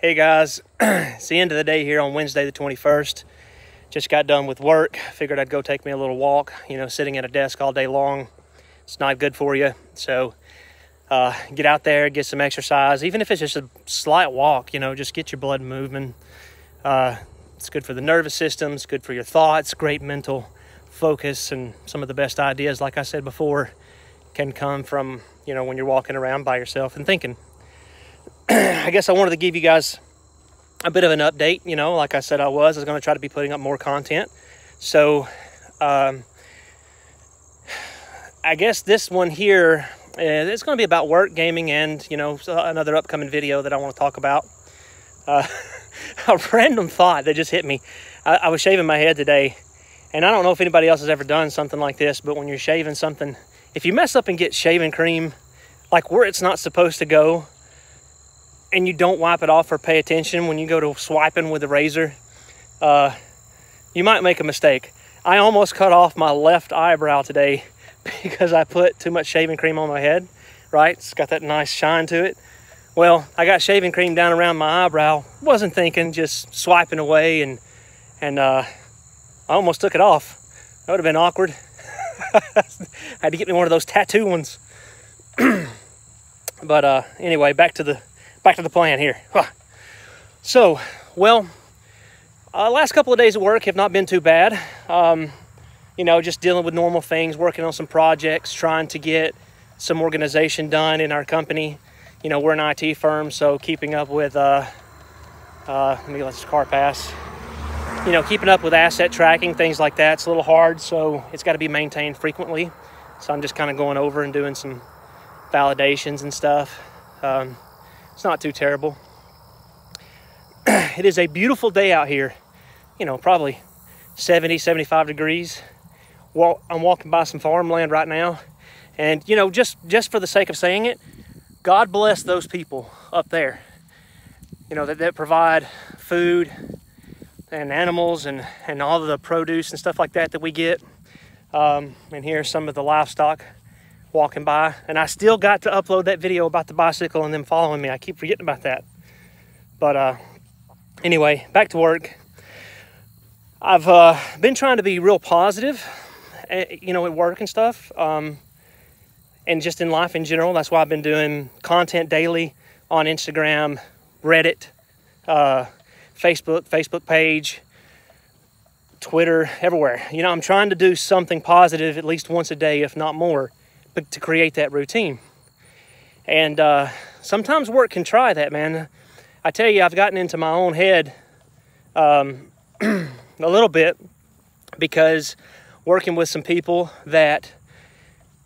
Hey guys, it's the end of the day here on Wednesday the 21st. Just got done with work. Figured I'd go take me a little walk. You know, sitting at a desk all day long, it's not good for you. So get out there, get some exercise. Even if it's just a slight walk, you know, just get your blood moving. It's good for the nervous system. It's good for your thoughts, great mental focus. And some of the best ideas, like I said before, can come from, you know, when you're walking around by yourself and thinking. I guess I wanted to give you guys a bit of an update. You know, like I said, I was going to try to be putting up more content. So I guess this one here, it's going to be about work, gaming, and, you know, another upcoming video that I want to talk about. A random thought that just hit me. I was shaving my head today, and I don't know if anybody else has ever done something like this, but when you're shaving something, if you mess up and get shaving cream like where it's not supposed to go, and you don't wipe it off or pay attention when you go to swiping with the razor, you might make a mistake. I almost cut off my left eyebrow today because I put too much shaving cream on my head, right? It's got that nice shine to it. Well, I got shaving cream down around my eyebrow. Wasn't thinking, just swiping away, and I almost took it off. That would have been awkward. I had to get me one of those tattoo ones. But anyway, back to the plan here. So, well, last couple of days at work have not been too bad. You know, just dealing with normal things, working on some projects, trying to get some organization done in our company. You know, we're an IT firm, so keeping up with, let me let this car pass. You know, keeping up with asset tracking, things like that, it's a little hard, so it's got to be maintained frequently. So I'm just kind of going over and doing some validations and stuff. It's not too terrible. It is a beautiful day out here. You know, probably 70, 75 degrees. Well, I'm walking by some farmland right now. And, you know, just for the sake of saying it, God bless those people up there, you know, that provide food and animals and all of the produce and stuff like that we get. And here's some of the livestock walking by. And I still got to upload that video about the bicycle and them following me. I keep forgetting about that. But anyway, back to work. I've been trying to be real positive, you know, at work and stuff. And just in life in general. That's why I've been doing content daily on Instagram, Reddit, Facebook page, Twitter, everywhere. You know, I'm trying to do something positive at least once a day, if not more, but to create that routine. And sometimes work can try that, man. I tell you, I've gotten into my own head a little bit, because working with some people that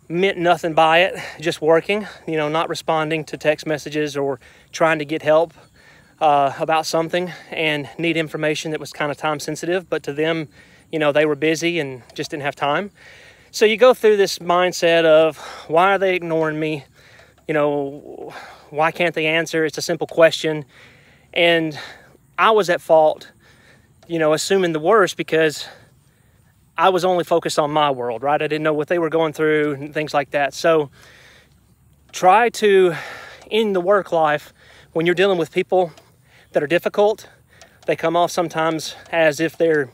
meant nothing by it, just working, you know, not responding to text messages or trying to get help about something and need information that was kind of time sensitive, but to them, you know, they were busy and just didn't have time. So you go through this mindset of, why are they ignoring me? You know, why can't they answer? It's a simple question. And I was at fault, you know, assuming the worst, because I was only focused on my world, right? I didn't know what they were going through and things like that. So try to, in the work life, when you're dealing with people that are difficult, they come off sometimes as if they're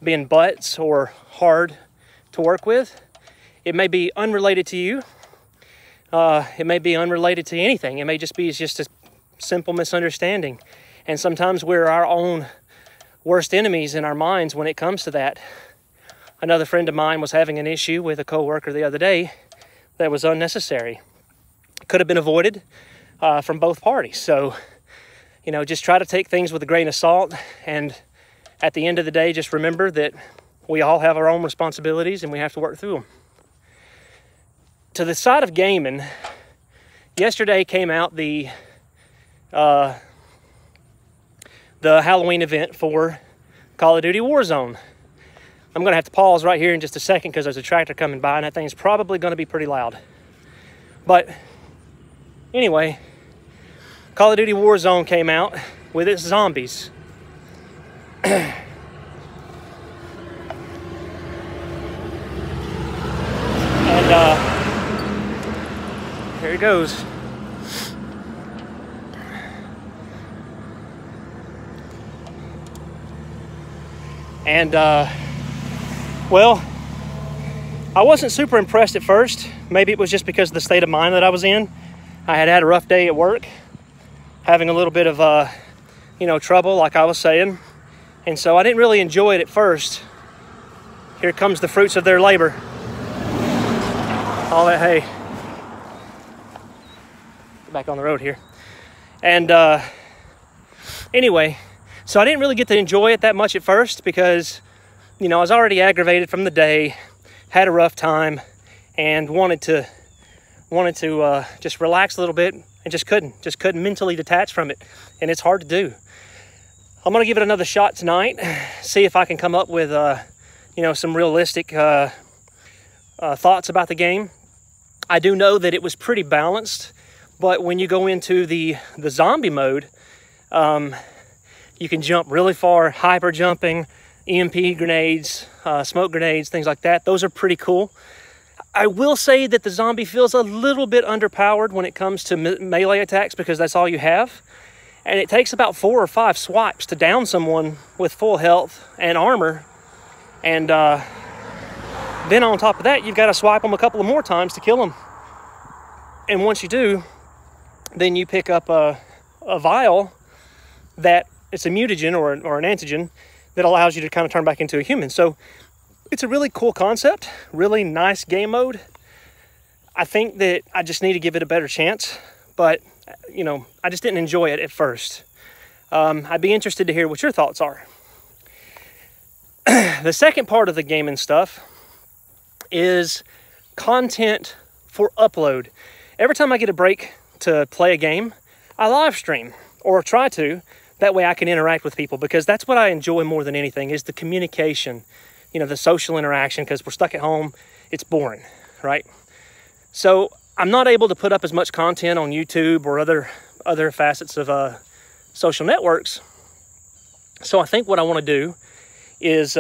being butts or hard to work with. It may be unrelated to you. It may be unrelated to anything. It may just be just a simple misunderstanding. And sometimes we're our own worst enemies in our minds when it comes to that. Another friend of mine was having an issue with a coworker the other day that was unnecessary. Could have been avoided from both parties. So, you know, just try to take things with a grain of salt. And at the end of the day, just remember that we all have our own responsibilities and we have to work through them. To the side of gaming, yesterday came out the Halloween event for Call of Duty Warzone. I'm going to have to pause right here in just a second because there's a tractor coming by and that thing's probably going to be pretty loud. But anyway, Call of Duty Warzone came out with its zombies. And here it goes. And, well, I wasn't super impressed at first. Maybe it was just because of the state of mind that I was in. I had had a rough day at work, having a little bit of, trouble, like I was saying. And so I didn't really enjoy it at first. Here comes the fruits of their labor. All that hay. Back on the road here. And anyway, so I didn't really get to enjoy it that much at first because, I was already aggravated from the day, had a rough time, and wanted to just relax a little bit, and just couldn't mentally detach from it. And it's hard to do. I'm gonna give it another shot tonight, see if I can come up with some realistic thoughts about the game. I do know that it was pretty balanced, but when you go into the zombie mode, you can jump really far, hyper jumping, EMP grenades, smoke grenades, things like that. Those are pretty cool. I will say that the zombie feels a little bit underpowered when it comes to melee attacks because that's all you have. And it takes about 4 or 5 swipes to down someone with full health and armor. And then on top of that, you've got to swipe them a couple of more times to kill them. And once you do, then you pick up a vial that it's a mutagen or an antigen that allows you to kind of turn back into a human. So it's a really cool concept, really nice game mode. I think that I just need to give it a better chance, but I just didn't enjoy it at first. I'd be interested to hear what your thoughts are. The second part of the gaming stuff is content for upload. Every time I get a break to play a game, I live stream or try to. That way I can interact with people because that's what I enjoy more than anything is the communication, the social interaction, because we're stuck at home. It's boring, right? So I'm not able to put up as much content on YouTube or other facets of social networks. So I think what I want to do is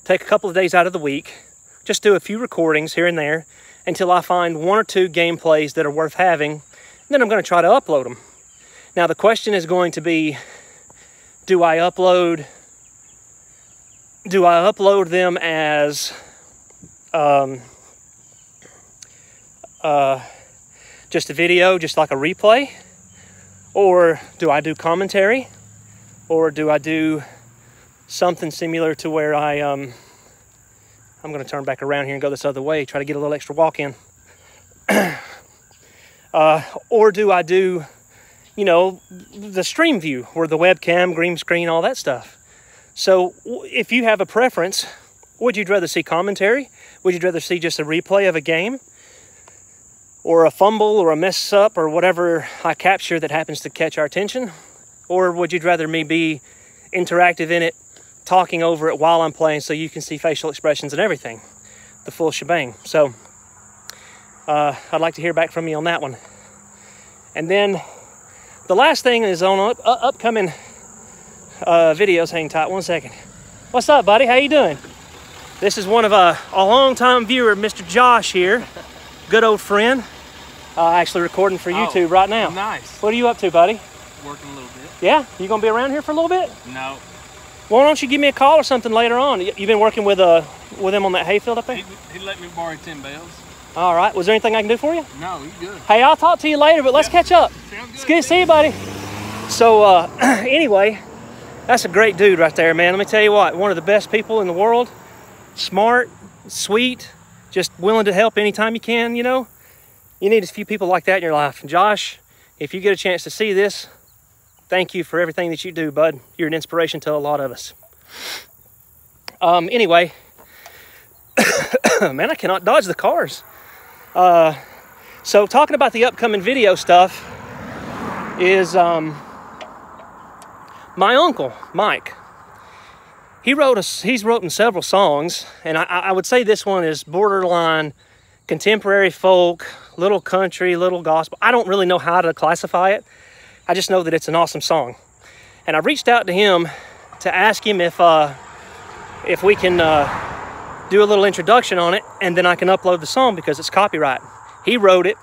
take a couple of days out of the week, just do a few recordings here and there until I find 1 or 2 gameplays that are worth having. And then I'm going to try to upload them. Now the question is going to be, do I upload them as just a video, just like a replay? Or do I do commentary? Or do I do something similar to where I'm going to turn back around here and go this other way, try to get a little extra walk in. Or do I do, the stream view or the webcam, green screen, all that stuff? So if you have a preference, would you rather see commentary? Would you rather see just a replay of a game? Or a fumble or a mess up or whatever I capture that happens to catch our attention? Or would you rather me be interactive in it, talking over it while I'm playing so you can see facial expressions and everything, the full shebang? So I'd like to hear back from you on that one. And then the last thing is on upcoming videos. Hang tight 1 second. What's up, buddy? How you doing? This is one of a long-time viewer, Mr. Josh here. Good old friend. Actually recording for YouTube right now. Nice. What are you up to, buddy? Working a little bit. Yeah? You gonna be around here for a little bit? No. Why don't you give me a call or something later on? You've been working with him on that hayfield up there? He let me borrow 10 bales. All right. Was there anything I can do for you? No, you good. Hey, I'll talk to you later, but let's catch up. Sounds It's good to see you, buddy. So, anyway, that's a great dude right there, man. Let me tell you what, one of the best people in the world. Smart, sweet, just willing to help anytime you can, You need a few people like that in your life. And Josh, if you get a chance to see this, thank you for everything that you do, bud. You're an inspiration to a lot of us. Anyway, man, I cannot dodge the cars. So talking about the upcoming video stuff is my uncle, Mike. He's written several songs, and I would say this one is borderline contemporary folk, little country, little gospel. I don't really know how to classify it. I just know that it's an awesome song. And I reached out to him to ask him if we can do a little introduction on it, and then I can upload the song because it's copyright. He wrote it.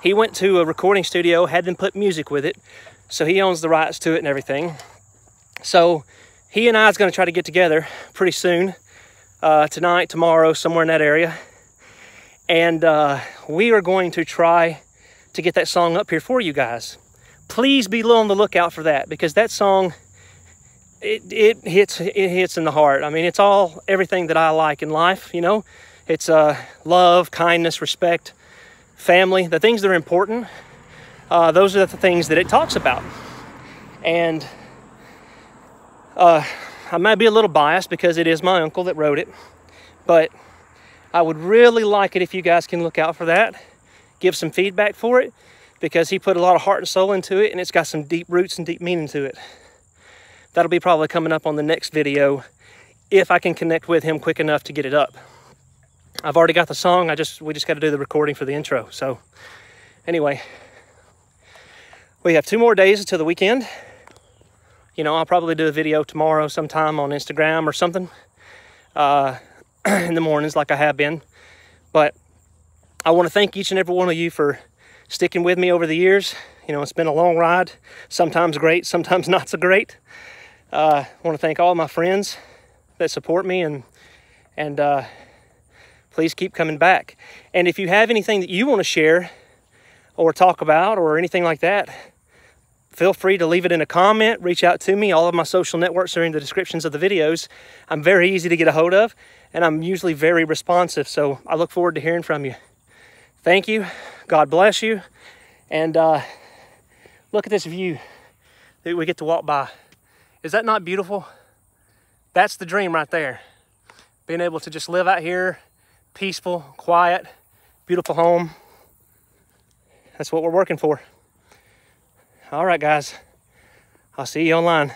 He went to a recording studio, had them put music with it, so he owns the rights to it and everything. So he and I is going to try to get together pretty soon, tonight, tomorrow, somewhere in that area. And we are going to try to get that song up here for you guys. Please be on the lookout for that, because that song, it hits in the heart. I mean, it's everything that I like in life, you know. It's love, kindness, respect, family, the things that are important. Those are the things that it talks about. And I might be a little biased because it is my uncle that wrote it, but I would really like it if you guys can look out for that, give some feedback for it, because he put a lot of heart and soul into it, and it's got some deep roots and deep meaning to it. That'll be probably coming up on the next video if I can connect with him quick enough to get it up. I've already got the song, we just got to do the recording for the intro. So anyway, we have 2 more days until the weekend. You know, I'll probably do a video tomorrow sometime on Instagram or something in the mornings like I have been. But I want to thank each and every one of you for sticking with me over the years. You know, it's been a long ride, sometimes great, sometimes not so great. I want to thank all my friends that support me, and please keep coming back. And if you have anything that you want to share or talk about or anything like that, feel free to leave it in a comment, reach out to me. All of my social networks are in the descriptions of the videos. I'm very easy to get a hold of, and I'm usually very responsive, so I look forward to hearing from you. Thank you. God bless you. And look at this view that we get to walk by. Is that not beautiful? That's the dream right there. Being able to just live out here, peaceful, quiet, beautiful home. That's what we're working for. All right, guys. I'll see you online.